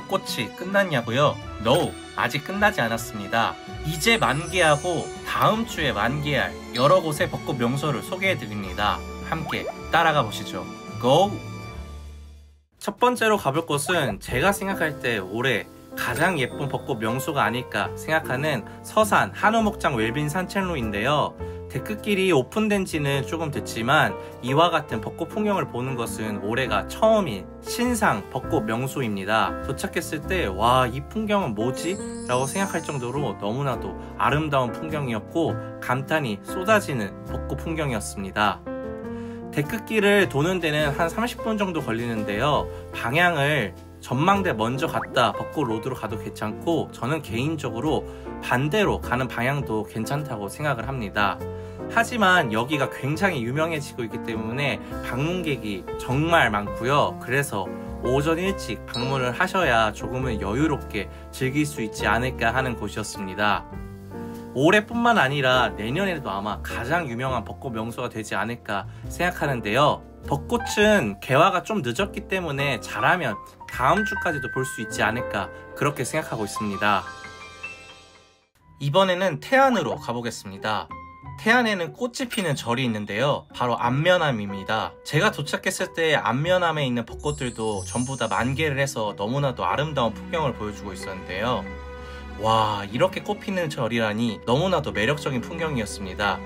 벚꽃이 끝났냐고요? No, 아직 끝나지 않았습니다. 이제 만개하고 다음 주에 만개할 여러 곳의 벚꽃 명소를 소개해드립니다. 함께 따라가 보시죠. Go! 첫 번째로 가볼 곳은 제가 생각할 때 올해 가장 예쁜 벚꽃 명소가 아닐까 생각하는 서산 한우목장 웰빈 산책로인데요. 데크길이 오픈된 지는 조금 됐지만 이와 같은 벚꽃 풍경을 보는 것은 올해가 처음인 신상 벚꽃 명소입니다. 도착했을 때 와, 이 풍경은 뭐지? 라고 생각할 정도로 너무나도 아름다운 풍경이었고 감탄이 쏟아지는 벚꽃 풍경이었습니다. 데크길을 도는 데는 한 30분 정도 걸리는데요. 방향을 전망대 먼저 갔다 벚꽃 로드로 가도 괜찮고 저는 개인적으로 반대로 가는 방향도 괜찮다고 생각을 합니다. 하지만 여기가 굉장히 유명해지고 있기 때문에 방문객이 정말 많고요. 그래서 오전 일찍 방문을 하셔야 조금은 여유롭게 즐길 수 있지 않을까 하는 곳이었습니다. 올해뿐만 아니라 내년에도 아마 가장 유명한 벚꽃 명소가 되지 않을까 생각하는데요. 벚꽃은 개화가 좀 늦었기 때문에 잘하면 다음 주까지도 볼 수 있지 않을까 그렇게 생각하고 있습니다. 이번에는 태안으로 가보겠습니다. 태안에는 꽃이 피는 절이 있는데요. 바로 안면암입니다. 제가 도착했을 때 안면암에 있는 벚꽃들도 전부 다 만개를 해서 너무나도 아름다운 풍경을 보여주고 있었는데요. 와, 이렇게 꽃피는 절이라니 너무나도 매력적인 풍경이었습니다.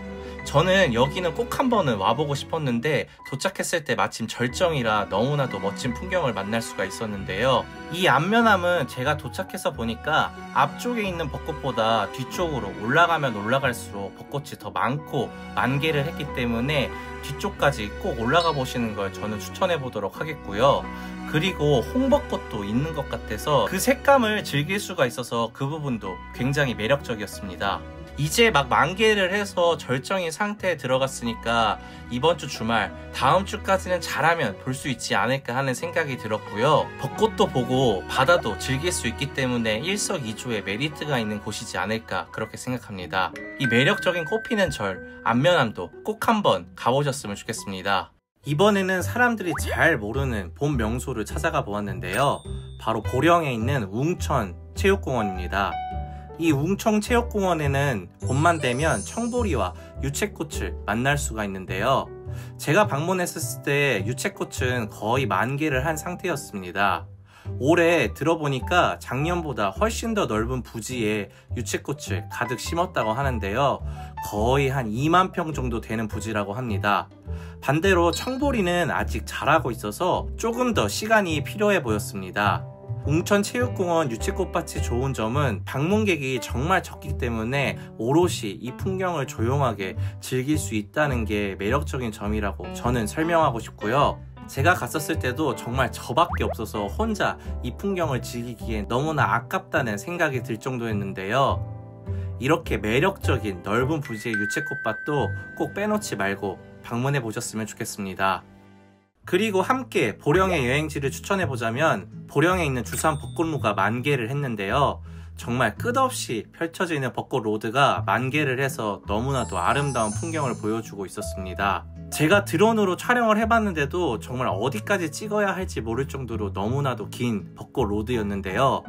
저는 여기는 꼭 한번은 와보고 싶었는데 도착했을 때 마침 절정이라 너무나도 멋진 풍경을 만날 수가 있었는데요. 이 안면암은 제가 도착해서 보니까 앞쪽에 있는 벚꽃보다 뒤쪽으로 올라가면 올라갈수록 벚꽃이 더 많고 만개를 했기 때문에 뒤쪽까지 꼭 올라가 보시는 걸 저는 추천해 보도록 하겠고요. 그리고 홍벚꽃도 있는 것 같아서 그 색감을 즐길 수가 있어서 그 부분도 굉장히 매력적이었습니다. 이제 막 만개를 해서 절정인 상태에 들어갔으니까 이번 주 주말 다음 주까지는 잘하면 볼 수 있지 않을까 하는 생각이 들었고요. 벚꽃도 보고 바다도 즐길 수 있기 때문에 일석이조의 메리트가 있는 곳이지 않을까 그렇게 생각합니다. 이 매력적인 꽃피는 절 안면암도 꼭 한번 가보셨으면 좋겠습니다. 이번에는 사람들이 잘 모르는 봄 명소를 찾아가 보았는데요. 바로 보령에 있는 웅천 체육공원입니다. 이 웅천 체육공원에는 봄만 되면 청보리와 유채꽃을 만날 수가 있는데요. 제가 방문했을 때 유채꽃은 거의 만개를 한 상태였습니다. 올해 들어보니까 작년보다 훨씬 더 넓은 부지에 유채꽃을 가득 심었다고 하는데요. 거의 한 2만 평 정도 되는 부지라고 합니다. 반대로 청보리는 아직 자라고 있어서 조금 더 시간이 필요해 보였습니다. 웅천체육공원 유채꽃밭이 좋은 점은 방문객이 정말 적기 때문에 오롯이 이 풍경을 조용하게 즐길 수 있다는 게 매력적인 점이라고 저는 설명하고 싶고요. 제가 갔었을 때도 정말 저밖에 없어서 혼자 이 풍경을 즐기기엔 너무나 아깝다는 생각이 들 정도였는데요. 이렇게 매력적인 넓은 부지의 유채꽃밭도 꼭 빼놓지 말고 방문해 보셨으면 좋겠습니다. 그리고 함께 보령의 여행지를 추천해보자면 보령에 있는 주산 벚꽃로가 만개를 했는데요. 정말 끝없이 펼쳐지는 벚꽃 로드가 만개를 해서 너무나도 아름다운 풍경을 보여주고 있었습니다. 제가 드론으로 촬영을 해봤는데도 정말 어디까지 찍어야 할지 모를 정도로 너무나도 긴 벚꽃 로드였는데요.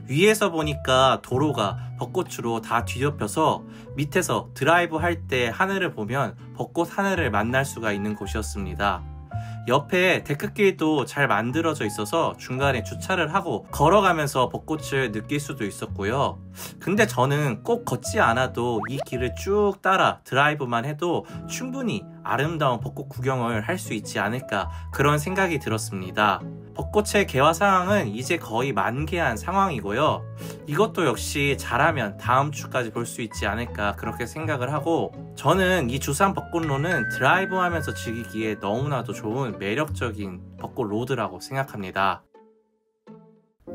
위에서 보니까 도로가 벚꽃으로 다 뒤덮여서 밑에서 드라이브 할 때 하늘을 보면 벚꽃 하늘을 만날 수가 있는 곳이었습니다. 옆에 데크길도 잘 만들어져 있어서 중간에 주차를 하고 걸어가면서 벚꽃을 느낄 수도 있었고요. 근데 저는 꼭 걷지 않아도 이 길을 쭉 따라 드라이브만 해도 충분히 아름다운 벚꽃 구경을 할 수 있지 않을까 그런 생각이 들었습니다. 벚꽃의 개화 상황은 이제 거의 만개한 상황이고요. 이것도 역시 잘하면 다음 주까지 볼 수 있지 않을까 그렇게 생각을 하고 저는 이 주산 벚꽃로는 드라이브 하면서 즐기기에 너무나도 좋은 매력적인 벚꽃 로드라고 생각합니다.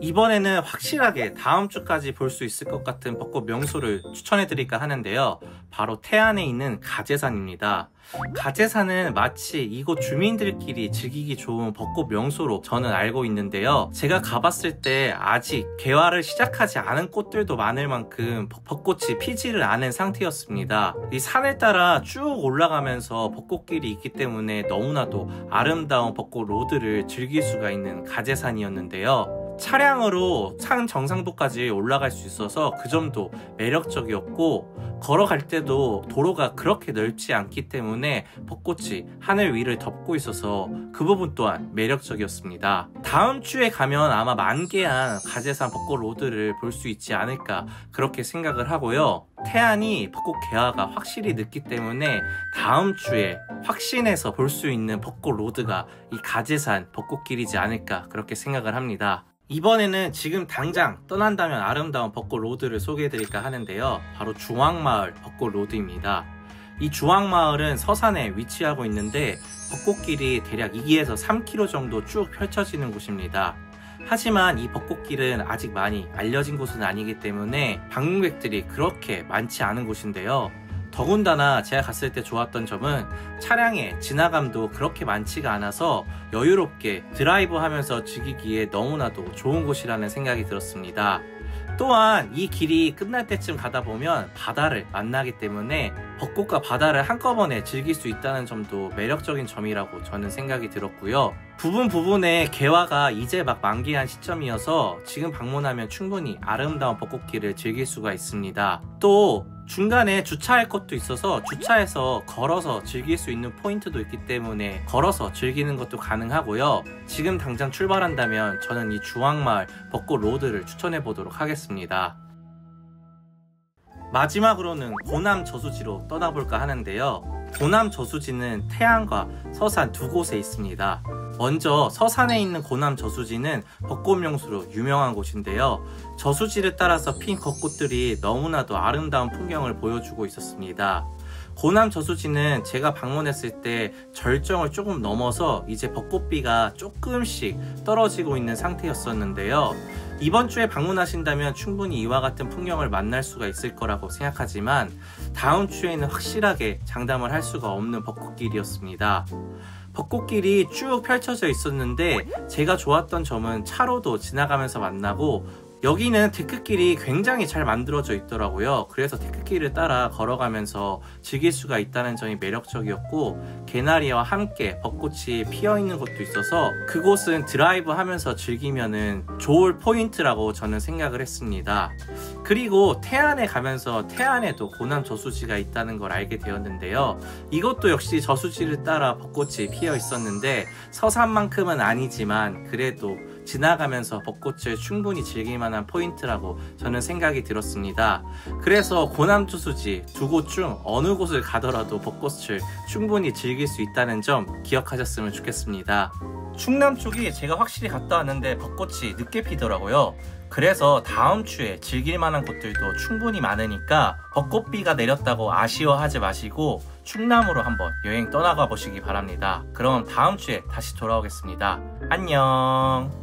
이번에는 확실하게 다음 주까지 볼 수 있을 것 같은 벚꽃 명소를 추천해 드릴까 하는데요. 바로 태안에 있는 가제산입니다. 가제산은 마치 이곳 주민들끼리 즐기기 좋은 벚꽃 명소로 저는 알고 있는데요. 제가 가봤을 때 아직 개화를 시작하지 않은 꽃들도 많을 만큼 벚꽃이 피지를 않은 상태였습니다. 이 산을 따라 쭉 올라가면서 벚꽃길이 있기 때문에 너무나도 아름다운 벚꽃 로드를 즐길 수가 있는 가제산이었는데요. 차량으로 산 정상도까지 올라갈 수 있어서 그 점도 매력적이었고, 걸어갈 때도 도로가 그렇게 넓지 않기 때문에 벚꽃이 하늘 위를 덮고 있어서 그 부분 또한 매력적이었습니다. 다음 주에 가면 아마 만개한 가제산 벚꽃 로드를 볼 수 있지 않을까 그렇게 생각을 하고요. 태안이 벚꽃 개화가 확실히 늦기 때문에 다음 주에 확신해서 볼 수 있는 벚꽃 로드가 이 가제산 벚꽃길이지 않을까 그렇게 생각을 합니다. 이번에는 지금 당장 떠난다면 아름다운 벚꽃 로드를 소개해드릴까 하는데요. 바로 중앙마을 벚꽃 로드입니다. 이 중앙마을은 서산에 위치하고 있는데 벚꽃길이 대략 2에서 3km 정도 쭉 펼쳐지는 곳입니다. 하지만 이 벚꽃길은 아직 많이 알려진 곳은 아니기 때문에 방문객들이 그렇게 많지 않은 곳인데요. 더군다나 제가 갔을 때 좋았던 점은 차량의 지나감도 그렇게 많지가 않아서 여유롭게 드라이브 하면서 즐기기에 너무나도 좋은 곳이라는 생각이 들었습니다. 또한 이 길이 끝날 때쯤 가다 보면 바다를 만나기 때문에 벚꽃과 바다를 한꺼번에 즐길 수 있다는 점도 매력적인 점이라고 저는 생각이 들었고요. 부분에 개화가 이제 막 만개한 시점이어서 지금 방문하면 충분히 아름다운 벚꽃길을 즐길 수가 있습니다. 또 중간에 주차할 것도 있어서 주차해서 걸어서 즐길 수 있는 포인트도 있기 때문에 걸어서 즐기는 것도 가능하고요. 지금 당장 출발한다면 저는 이 중앙마을 벚꽃 로드를 추천해 보도록 하겠습니다. 마지막으로는 고남 저수지로 떠나볼까 하는데요. 고남 저수지는 태안과 서산 두 곳에 있습니다. 먼저 서산에 있는 고남 저수지는 벚꽃 명소로 유명한 곳인데요. 저수지를 따라서 핀 벚꽃들이 너무나도 아름다운 풍경을 보여주고 있었습니다. 고남 저수지는 제가 방문했을 때 절정을 조금 넘어서 이제 벚꽃비가 조금씩 떨어지고 있는 상태였었는데요. 이번 주에 방문하신다면 충분히 이와 같은 풍경을 만날 수가 있을 거라고 생각하지만 다음 주에는 확실하게 장담을 할 수가 없는 벚꽃길이었습니다. 벚꽃길이 쭉 펼쳐져 있었는데 제가 좋았던 점은 차로도 지나가면서 만나고 여기는 데크길이 굉장히 잘 만들어져 있더라고요. 그래서 데크길을 따라 걸어가면서 즐길 수가 있다는 점이 매력적이었고 개나리와 함께 벚꽃이 피어있는 곳도 있어서 그곳은 드라이브 하면서 즐기면은 좋을 포인트라고 저는 생각을 했습니다. 그리고 태안에 가면서 태안에도 고남 저수지가 있다는 걸 알게 되었는데요. 이것도 역시 저수지를 따라 벚꽃이 피어 있었는데 서산만큼은 아니지만 그래도 지나가면서 벚꽃을 충분히 즐길 만한 포인트라고 저는 생각이 들었습니다. 그래서 고남 저수지 두 곳 중 어느 곳을 가더라도 벚꽃을 충분히 즐길 수 있다는 점 기억하셨으면 좋겠습니다. 충남 쪽이 제가 확실히 갔다 왔는데 벚꽃이 늦게 피더라고요. 그래서 다음 주에 즐길 만한 곳들도 충분히 많으니까 벚꽃비가 내렸다고 아쉬워하지 마시고 충남으로 한번 여행 떠나가 보시기 바랍니다. 그럼 다음 주에 다시 돌아오겠습니다. 안녕.